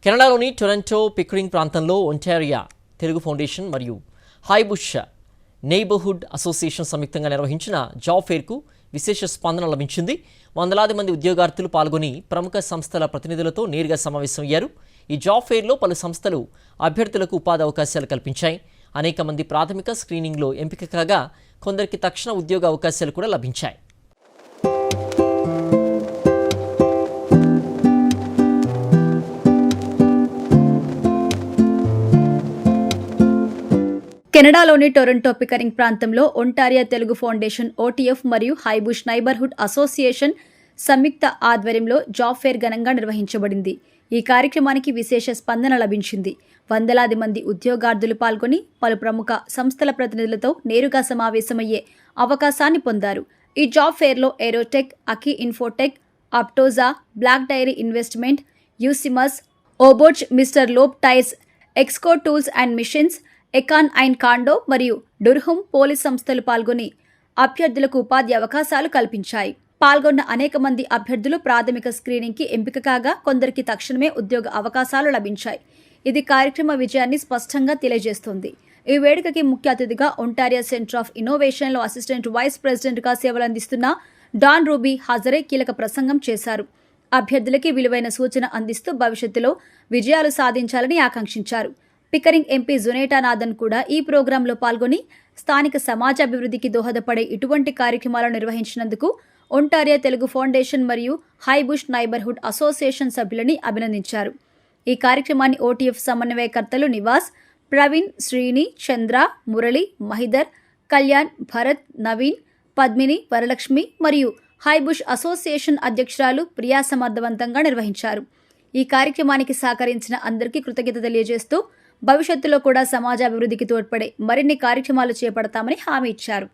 కెనడాలోని Toronto Pickering ప్రాంతంలో Ontario Telugu foundation మరియు హైబుష్ neighbourhood association సంయుక్తంగా నిర్వహించిన జాబ్ ఫెయిర్కు విశేష స్పందన లభించింది. వందలాది మంది ఉద్యోగార్థులు పాల్గొని ప్రముఖ సంస్థల ప్రతినిధులతో నేరుగా సమావేశమయ్యారు. ఈ జాబ్ ఫెయిర్లో పలు సంస్థలు అభ్యర్థులకు ఉపాధి అవకాశాలు కల్పించాయి. అనేక మంది ప్రాథమిక స్క్రీనింగ్లో ఎంపిక కాగా కొందరికి తక్షణ ఉద్యోగ అవకాశాలు కూడా లభించాయి. కెనడాలోని టొరంటో పికరింగ్ ప్రాంతంలో ఒంటారియా తెలుగు ఫౌండేషన్ ఓటీఎఫ్ మరియు హైబుష్ నైబర్హుడ్ అసోసియేషన్ సంయుక్త ఆధ్వర్యంలో జాబ్ ఫెయిర్ ఘనంగా నిర్వహించబడింది. ఈ కార్యక్రమానికి విశేష స్పందన లభించింది. వందలాది మంది ఉద్యోగార్థులు పాల్గొని పలు ప్రముఖ సంస్థల ప్రతినిధులతో నేరుగా సమావేశమయ్యే అవకాశాన్ని పొందారు. ఈ జాబ్ ఫెయిర్లో ఏరోటెక్, అకీ ఇన్ఫోటెక్, అప్టోజా, బ్లాక్ డైరీ ఇన్వెస్ట్మెంట్, యూసిమస్, ఓబోచ్, Mister Lube Tires, Exco Tools and Machines, Econ and Condo మరియు డుర్హమ్ పోలీస్ సంస్థలు పాల్గొని అభ్యర్థులకు ఉపాధి అవకాశాలు కల్పించాయి. పాల్గొన్న అనేక మంది అభ్యర్థులు ప్రాథమిక స్క్రీనింగ్కి ఎంపిక కాగా కొందరికి తక్షణమే ఉద్యోగ అవకాశాలు లభించాయి. ఇది కార్యక్రమ విజయాన్ని స్పష్టంగా తెలియజేస్తోంది. ఈ వేడుకకి ముఖ్య అతిథిగా Ontario centre of ఇన్నోవేషన్లో assistant vice ప్రెసిడెంట్గా సేవలందిస్తున్న డాన్ రూబీ హాజరై కీలక ప్రసంగం చేశారు. అభ్యర్థులకి విలువైన సూచన అందిస్తూ భవిష్యత్తులో విజయాలు సాధించాలని ఆకాంక్షించారు. పికరింగ్ ఎంపీ జునేటా నాథన్ కూడా ఈ ప్రోగ్రాంలో పాల్గొని స్థానిక సమాజ అభివృద్ధికి దోహదపడే ఇటువంటి కార్యక్రమాలను నిర్వహించినందుకు ఒంటారియా తెలుగు ఫౌండేషన్ మరియు హైబుష్ నైబర్హుడ్ అసోసియేషన్ సభ్యులని అభినందించారు. ఈ కార్యక్రమాన్ని ఓటీఎఫ్ సమన్వయకర్తలు నివాస్, ప్రవీణ్, శ్రీని, చంద్ర, మురళి, మహిదర్, కళ్యాణ్, భరత్, నవీన్, పద్మిని, వరలక్ష్మి మరియు హైబుష్ అసోసియేషన్ అధ్యక్షురాలు ప్రియా సమర్థవంతంగా నిర్వహించారు. ఈ కార్యక్రమానికి సహకరించిన అందరికీ కృతజ్ఞత తెలియజేస్తూ భవిష్యత్తులో కూడా సమాజ అభివృద్ధికి తోడ్పడే మరిన్ని కార్యక్రమాలు చేపడతామని హామీ ఇచ్చారు.